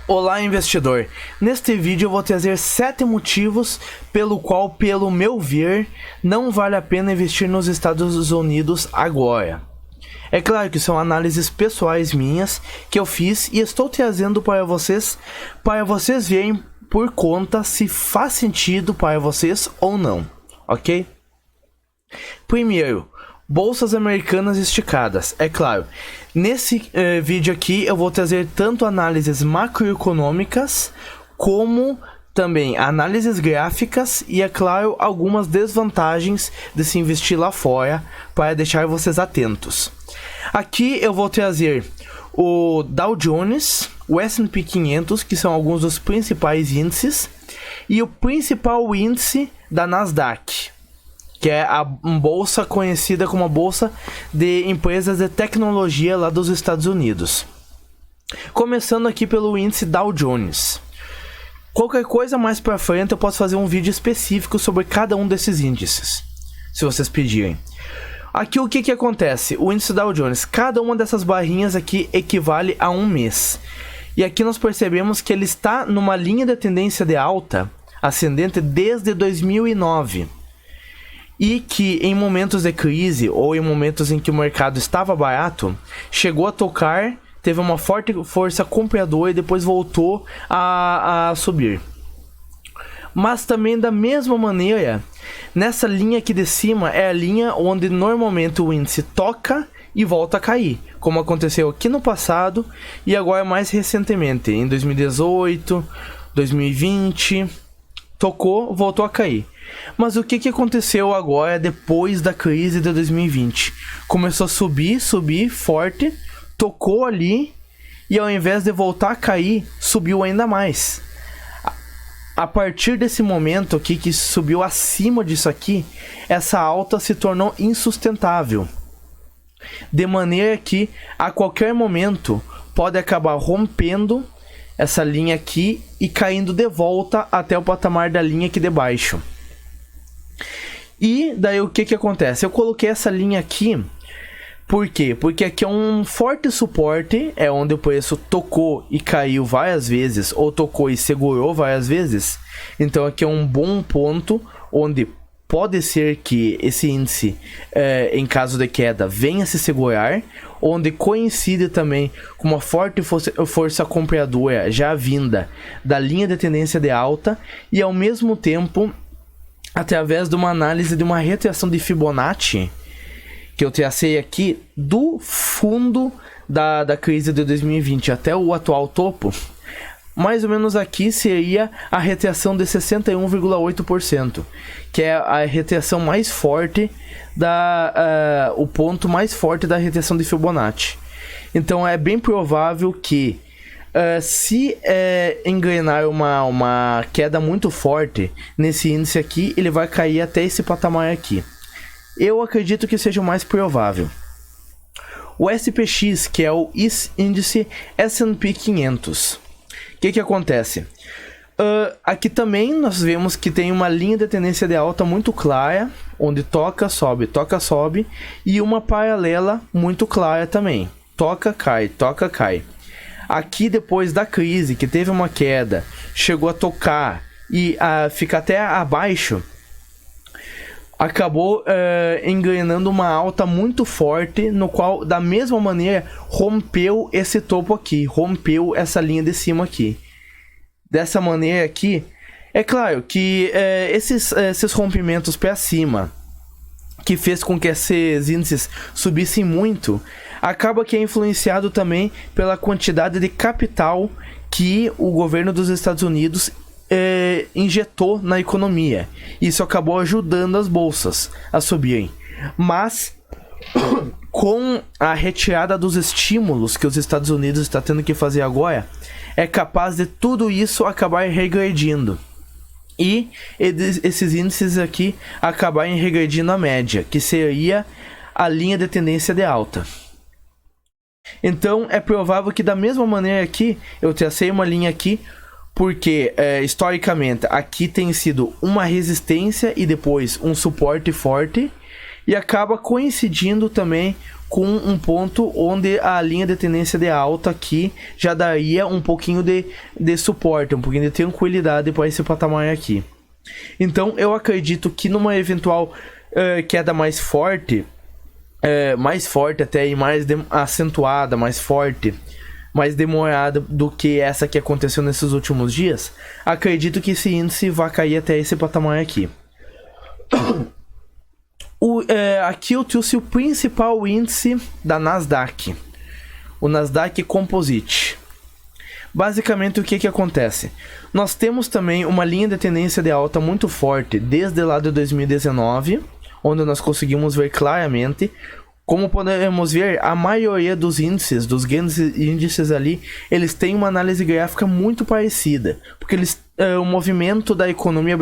Olá, investidor! Neste vídeo eu vou trazer 7 motivos pelo qual, pelo meu ver, não vale a pena investir nos Estados Unidos agora. É claro que são análises pessoais minhas que eu fiz e estou trazendo para vocês verem por conta se faz sentido para vocês ou não, ok? Primeiro, bolsas americanas esticadas. É claro, nesse vídeo aqui eu vou trazer tanto análises macroeconômicas como também análises gráficas e, é claro, algumas desvantagens de se investir lá fora para deixar vocês atentos. Aqui eu vou trazer o Dow Jones, o S&P 500, que são alguns dos principais índices, e o principal índice da Nasdaq, que é a bolsa conhecida como a bolsa de empresas de tecnologia lá dos Estados Unidos. Começando aqui pelo índice Dow Jones. Qualquer coisa mais para frente eu posso fazer um vídeo específico sobre cada um desses índices, se vocês pedirem. Aqui o que acontece? O índice Dow Jones, cada uma dessas barrinhas aqui equivale a um mês. E aqui nós percebemos que ele está numa linha de tendência de alta ascendente desde 2009. E que em momentos de crise ou em momentos em que o mercado estava barato, chegou a tocar, teve uma forte força compradora e depois voltou a subir. Mas também da mesma maneira, nessa linha aqui de cima é a linha onde normalmente o índice toca e volta a cair, como aconteceu aqui no passado e agora mais recentemente, em 2018, 2020, tocou, voltou a cair. Mas o que aconteceu agora depois da crise de 2020? Começou a subir forte, tocou ali e ao invés de voltar a cair, subiu ainda mais. A partir desse momento aqui que subiu acima disso aqui, essa alta se tornou insustentável. De maneira que a qualquer momento pode acabar rompendo essa linha aqui e caindo de volta até o patamar da linha aqui de baixo. E daí o que acontece? Eu coloquei essa linha aqui, por quê? Porque aqui é um forte suporte, é onde o preço tocou e caiu várias vezes, ou tocou e segurou várias vezes. Então aqui é um bom ponto, onde pode ser que esse índice, em caso de queda, venha se segurar, onde coincide também com uma forte força compradora já vinda da linha de tendência de alta, e ao mesmo tempo, através de uma análise de uma retração de Fibonacci, que eu tracei aqui do fundo da crise de 2020 até o atual topo, mais ou menos aqui seria a retração de 61,8%, que é a retração mais forte, o ponto mais forte da retração de Fibonacci. Então é bem provável que se engrenar uma queda muito forte nesse índice aqui, ele vai cair até esse patamar aqui. Eu acredito que seja o mais provável. O SPX, que é o índice S&P 500. O que acontece? Aqui também nós vemos que tem uma linha de tendência de alta muito clara, onde toca, sobe, e uma paralela muito clara também. Toca, cai. Aqui depois da crise, que teve uma queda, chegou a tocar e fica até abaixo, acabou engrenando uma alta muito forte, no qual da mesma maneira rompeu esse topo aqui, rompeu essa linha de cima aqui. Dessa maneira aqui, é claro que esses rompimentos para cima, que fez com que esses índices subissem muito, acaba que é influenciado também pela quantidade de capital que o governo dos Estados Unidos injetou na economia. Isso acabou ajudando as bolsas a subirem. Mas com a retirada dos estímulos que os Estados Unidos está tendo que fazer agora, é capaz de tudo isso acabar regredindo. E esses índices aqui acabarem regredindo a média, que seria a linha de tendência de alta. Então é provável que da mesma maneira aqui, eu tracei uma linha aqui, porque historicamente aqui tem sido uma resistência e depois um suporte forte, e acaba coincidindo também com um ponto onde a linha de tendência de alta aqui já daria um pouquinho de suporte, um pouquinho de tranquilidade para esse patamar aqui. Então eu acredito que numa eventual queda mais forte até, e mais acentuada, mais forte, mais demorada do que essa que aconteceu nesses últimos dias, acredito que esse índice vai cair até esse patamar aqui. Aqui eu trouxe o principal índice da Nasdaq, o Nasdaq Composite. Basicamente, o que acontece? Nós temos também uma linha de tendência de alta muito forte desde lá de 2019, onde nós conseguimos ver claramente. Como podemos ver, a maioria dos índices, dos grandes índices ali, eles têm uma análise gráfica muito parecida, porque o movimento da economia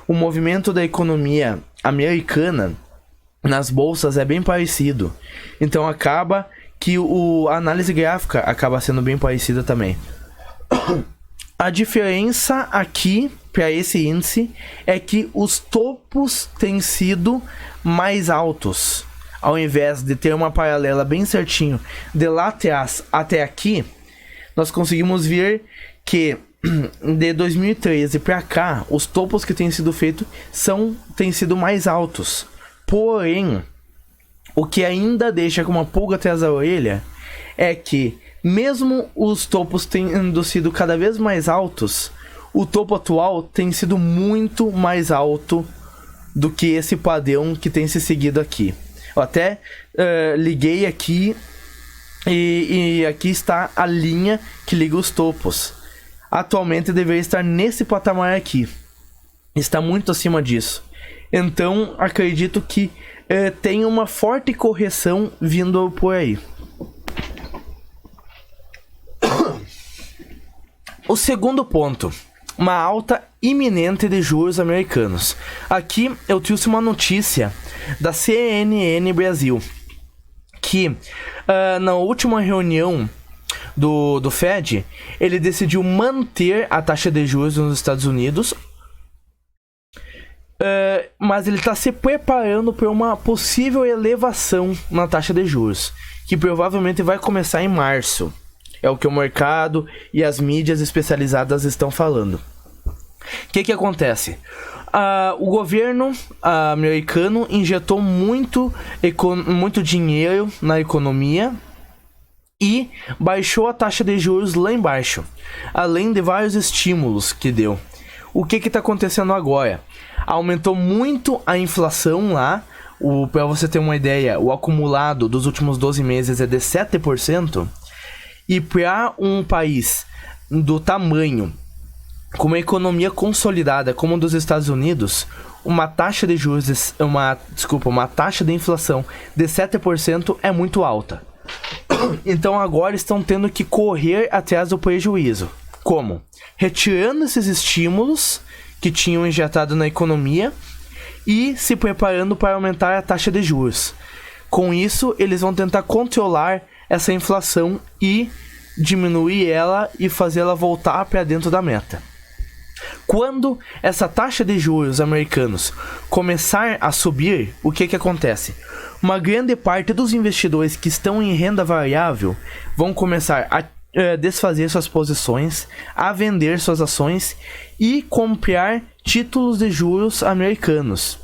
o movimento da economia americana nas bolsas é bem parecido. Então acaba que a análise gráfica acaba sendo bem parecida também. A diferença aqui para esse índice é que os topos têm sido mais altos. Ao invés de ter uma paralela bem certinho de lá até aqui, nós conseguimos ver que de 2013 para cá, os topos que têm sido feitos têm sido mais altos. Porém, o que ainda deixa com uma pulga atrás da orelha é que, mesmo os topos tendo sido cada vez mais altos, o topo atual tem sido muito mais alto do que esse padrão que tem se seguido aqui. Eu até liguei aqui e aqui está a linha que liga os topos. Atualmente deveria estar nesse patamar aqui. Está muito acima disso. Então acredito que tem uma forte correção vindo por aí. O segundo ponto, uma alta iminente de juros americanos. Aqui eu trouxe uma notícia da CNN Brasil, que na última reunião do Fed, ele decidiu manter a taxa de juros nos Estados Unidos, mas ele está se preparando para uma possível elevação na taxa de juros, que provavelmente vai começar em março. É o que o mercado e as mídias especializadas estão falando. O que acontece? O governo americano injetou muito dinheiro na economia e baixou a taxa de juros lá embaixo, além de vários estímulos que deu. O que está acontecendo agora? Aumentou muito a inflação lá. Para você ter uma ideia, o acumulado dos últimos 12 meses é de 7%. E para um país do tamanho, com uma economia consolidada como a dos Estados Unidos, uma taxa de juros, uma taxa de inflação de 7% é muito alta. Então agora estão tendo que correr atrás do prejuízo. Como? Retirando esses estímulos que tinham injetado na economia e se preparando para aumentar a taxa de juros. Com isso, eles vão tentar controlar essa inflação e diminuir ela e fazê-la voltar para dentro da meta. Quando essa taxa de juros americanos começar a subir, o que acontece? Uma grande parte dos investidores que estão em renda variável vão começar a desfazer suas posições, a vender suas ações e comprar títulos de juros americanos.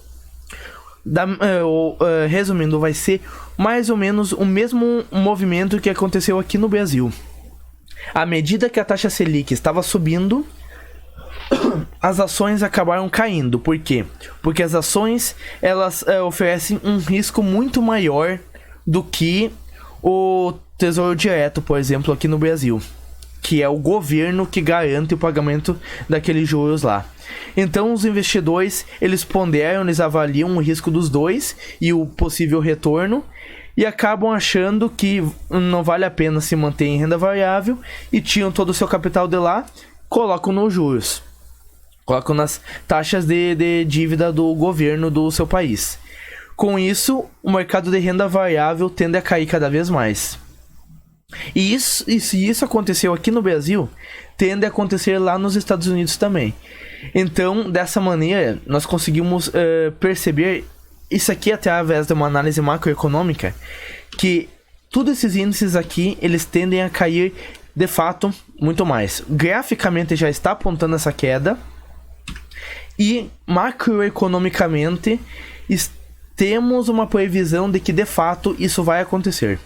Resumindo, vai ser mais ou menos o mesmo movimento que aconteceu aqui no Brasil. À medida que a taxa Selic estava subindo, as ações acabaram caindo. Por quê? Porque as ações elas oferecem um risco muito maior do que o Tesouro Direto, por exemplo, aqui no Brasil, que é o governo que garante o pagamento daqueles juros lá. Então os investidores, eles ponderam, eles avaliam o risco dos dois e o possível retorno e acabam achando que não vale a pena se manter em renda variável e tiram todo o seu capital de lá, colocam nos juros, colocam nas taxas de dívida do governo do seu país. Com isso, o mercado de renda variável tende a cair cada vez mais. E se isso aconteceu aqui no Brasil, tende a acontecer lá nos Estados Unidos também. Então, dessa maneira, nós conseguimos perceber isso aqui através de uma análise macroeconômica, que todos esses índices aqui, eles tendem a cair de fato muito mais. Graficamente já está apontando essa queda, e macroeconomicamente temos uma previsão de que de fato isso vai acontecer.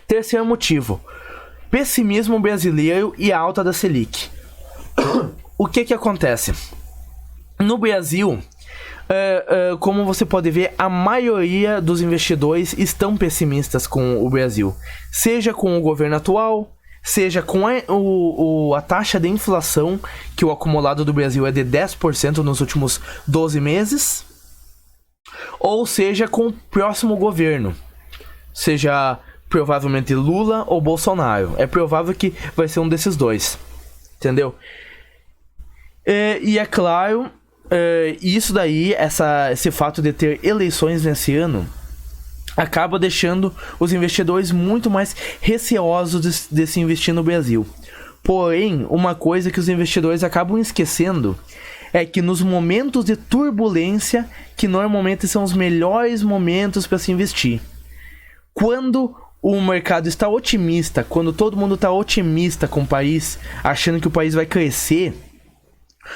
Terceiro motivo, pessimismo brasileiro e a alta da Selic. O que acontece? No Brasil, como você pode ver, a maioria dos investidores estão pessimistas com o Brasil. Seja com o governo atual, seja com a taxa de inflação, que o acumulado do Brasil é de 10% nos últimos 12 meses, ou seja com o próximo governo, seja provavelmente Lula ou Bolsonaro. É provável que vai ser um desses dois, entendeu? E é claro, isso daí, esse fato de ter eleições nesse ano, acaba deixando os investidores muito mais receosos de se investir no Brasil. Porém, uma coisa que os investidores acabam esquecendo é que nos momentos de turbulência, que normalmente são os melhores momentos para se investir. Quando o mercado está otimista, quando todo mundo está otimista com o país, achando que o país vai crescer,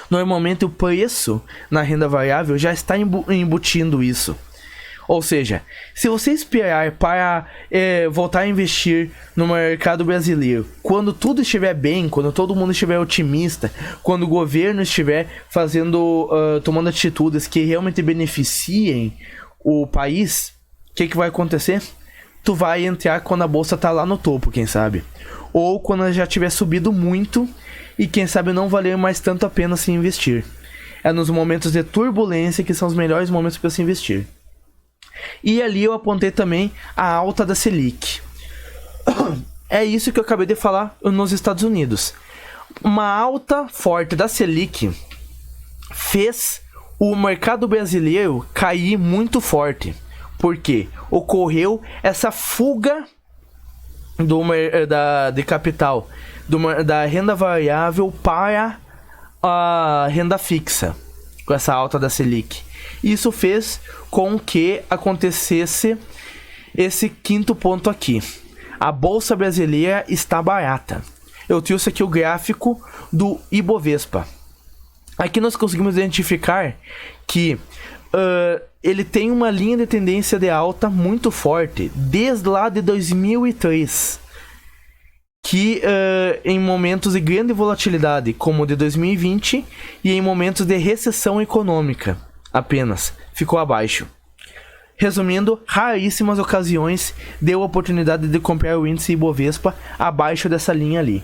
normalmente o preço na renda variável já está embutindo isso. Ou seja, se você esperar para voltar a investir no mercado brasileiro quando tudo estiver bem, quando todo mundo estiver otimista, quando o governo estiver tomando atitudes que realmente beneficiem o país, o que vai acontecer? Tu vai entrar quando a bolsa tá lá no topo, quem sabe? Ou quando ela já tiver subido muito e quem sabe não valer mais tanto a pena se investir. É nos momentos de turbulência que são os melhores momentos para se investir. E ali eu apontei também a alta da Selic. É isso que eu acabei de falar nos Estados Unidos. Uma alta forte da Selic fez o mercado brasileiro cair muito forte. Porque ocorreu essa fuga de capital da renda variável para a renda fixa, com essa alta da Selic. Isso fez com que acontecesse esse quinto ponto aqui. A bolsa brasileira está barata. Eu trouxe aqui o gráfico do Ibovespa. Aqui nós conseguimos identificar que ele tem uma linha de tendência de alta muito forte desde lá de 2003, que em momentos de grande volatilidade, como o de 2020, e em momentos de recessão econômica, apenas ficou abaixo. Resumindo, raríssimas ocasiões deu a oportunidade de comprar o índice Ibovespa abaixo dessa linha ali.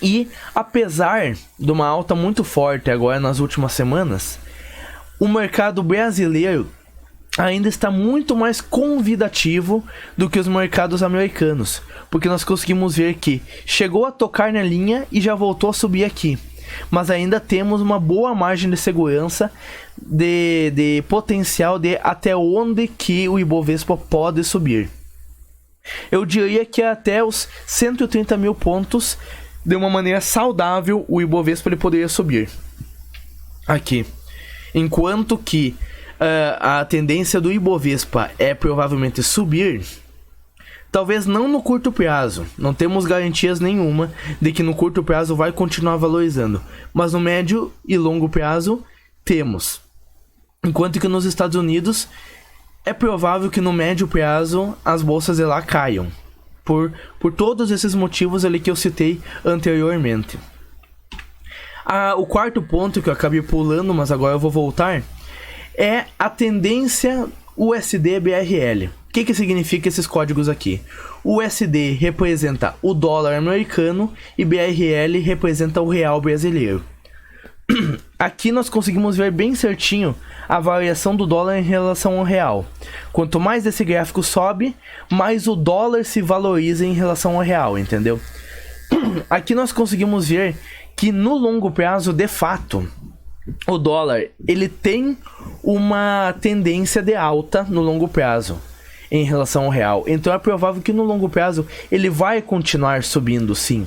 E apesar de uma alta muito forte agora nas últimas semanas, o mercado brasileiro ainda está muito mais convidativo do que os mercados americanos, porque nós conseguimos ver que chegou a tocar na linha e já voltou a subir aqui, mas ainda temos uma boa margem de segurança de potencial de até onde que o Ibovespa pode subir. Eu diria que até os 130 mil pontos, de uma maneira saudável, o Ibovespa ele poderia subir aqui. Enquanto que a tendência do Ibovespa é provavelmente subir, talvez não no curto prazo. Não temos garantias nenhuma de que no curto prazo vai continuar valorizando. Mas no médio e longo prazo, temos. Enquanto que nos Estados Unidos, é provável que no médio prazo as bolsas de lá caiam. Por todos esses motivos ali que eu citei anteriormente. O quarto ponto que eu acabei pulando, mas agora eu vou voltar, é a tendência USD-BRL. O que significa esses códigos aqui? O USD representa o dólar americano e BRL representa o real brasileiro. Aqui nós conseguimos ver bem certinho a variação do dólar em relação ao real. Quanto mais esse gráfico sobe, mais o dólar se valoriza em relação ao real, entendeu? Aqui nós conseguimos ver que no longo prazo, de fato, o dólar ele tem uma tendência de alta no longo prazo em relação ao real. Então é provável que no longo prazo ele vai continuar subindo, sim.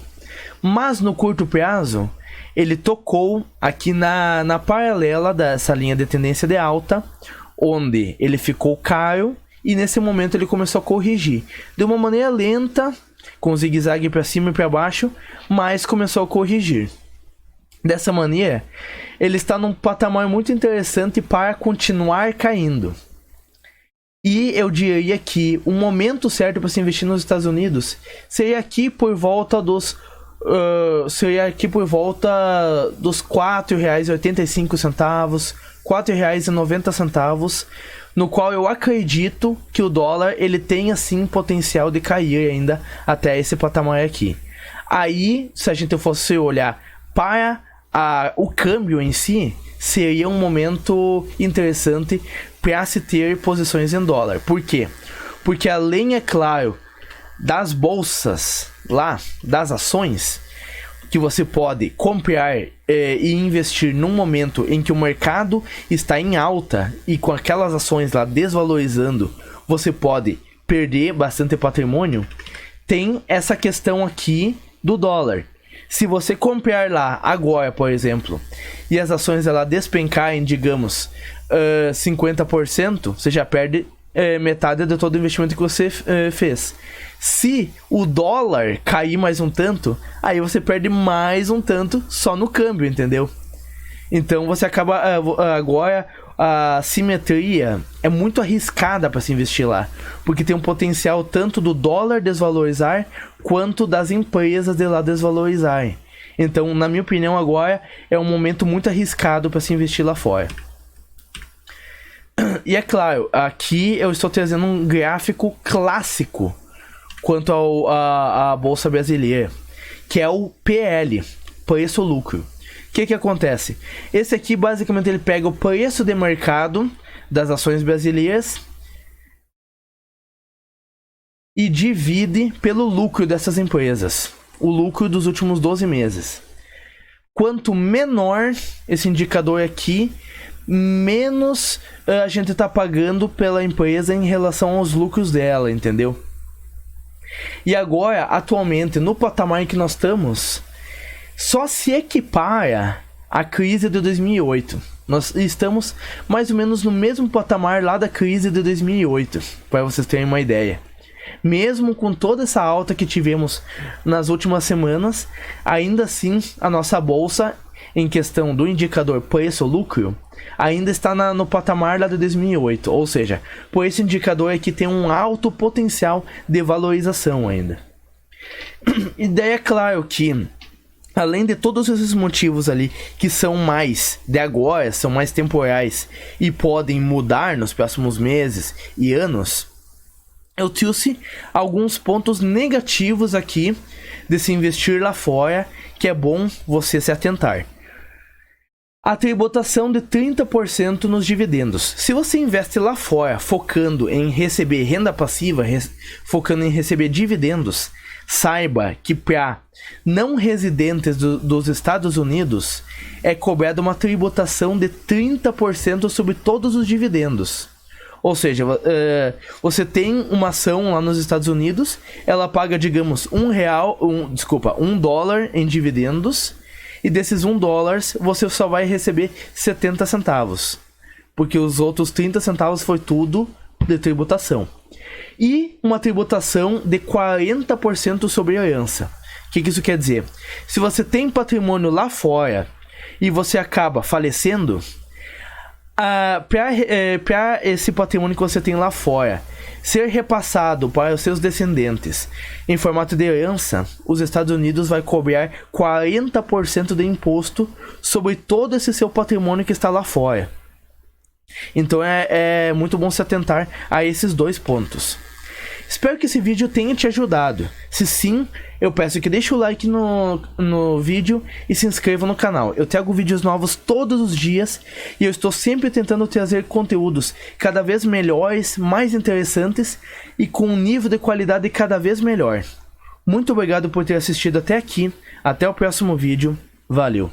Mas no curto prazo, ele tocou aqui na paralela dessa linha de tendência de alta, onde ele ficou caro e nesse momento ele começou a corrigir de uma maneira lenta, com zigue-zague para cima e para baixo, mas começou a corrigir. Dessa maneira, ele está num patamar muito interessante para continuar caindo. E eu diria que o momento certo para se investir nos Estados Unidos seria aqui por volta dos R$4,85, R$4,90, no qual eu acredito que o dólar ele tem assim potencial de cair ainda até esse patamar aqui. Aí, se a gente fosse olhar para o câmbio em si, seria um momento interessante para se ter posições em dólar. Por quê? Porque além, é claro, das bolsas lá, das ações, que você pode comprar e investir num momento em que o mercado está em alta e com aquelas ações lá desvalorizando, você pode perder bastante patrimônio, tem essa questão aqui do dólar. Se você comprar lá agora, por exemplo, e as ações ela despencarem, digamos, 50%, você já perde metade de todo o investimento que você fez. Se o dólar cair mais um tanto, aí você perde mais um tanto só no câmbio, entendeu? Então você acaba agora a simetria é muito arriscada para se investir lá, porque tem um potencial tanto do dólar desvalorizar quanto das empresas de lá desvalorizarem. Então, na minha opinião, agora é um momento muito arriscado para se investir lá fora. E é claro, aqui eu estou trazendo um gráfico clássico quanto à Bolsa Brasileira, que é o PL, preço-lucro. O que acontece? Esse aqui, basicamente, ele pega o preço de mercado das ações brasileiras e divide pelo lucro dessas empresas. O lucro dos últimos 12 meses. Quanto menor esse indicador aqui, menos a gente está pagando pela empresa em relação aos lucros dela, entendeu? E agora, atualmente, no patamar em que nós estamos, só se equipara à crise de 2008. Nós estamos mais ou menos no mesmo patamar lá da crise de 2008, para vocês terem uma ideia. Mesmo com toda essa alta que tivemos nas últimas semanas, ainda assim a nossa bolsa, em questão do indicador preço-lucro, ainda está no patamar lá de 2008. Ou seja, por esse indicador aqui tem um alto potencial de valorização ainda. E daí é claro que, além de todos esses motivos ali que são mais de agora, são mais temporais e podem mudar nos próximos meses e anos, eu trouxe alguns pontos negativos aqui de se investir lá fora, que é bom você se atentar. A tributação de 30% nos dividendos. Se você investe lá fora focando em receber renda passiva, focando em receber dividendos, saiba que para não residentes dos Estados Unidos é cobrada uma tributação de 30% sobre todos os dividendos. Ou seja, você tem uma ação lá nos Estados Unidos, ela paga, digamos, $1 em dividendos, e desses $1 você só vai receber 70 centavos, porque os outros 30 centavos foi tudo de tributação. E uma tributação de 40% sobre a herança. O que isso quer dizer? Se você tem patrimônio lá fora e você acaba falecendo, para esse patrimônio que você tem lá fora ser repassado para os seus descendentes em formato de herança, os Estados Unidos vai cobrar 40% de imposto sobre todo esse seu patrimônio que está lá fora. Então é muito bom se atentar a esses dois pontos. Espero que esse vídeo tenha te ajudado. Se sim, eu peço que deixe o like no vídeo e se inscreva no canal. Eu trago vídeos novos todos os dias e eu estou sempre tentando trazer conteúdos cada vez melhores, mais interessantes e com um nível de qualidade cada vez melhor. Muito obrigado por ter assistido até aqui. Até o próximo vídeo. Valeu!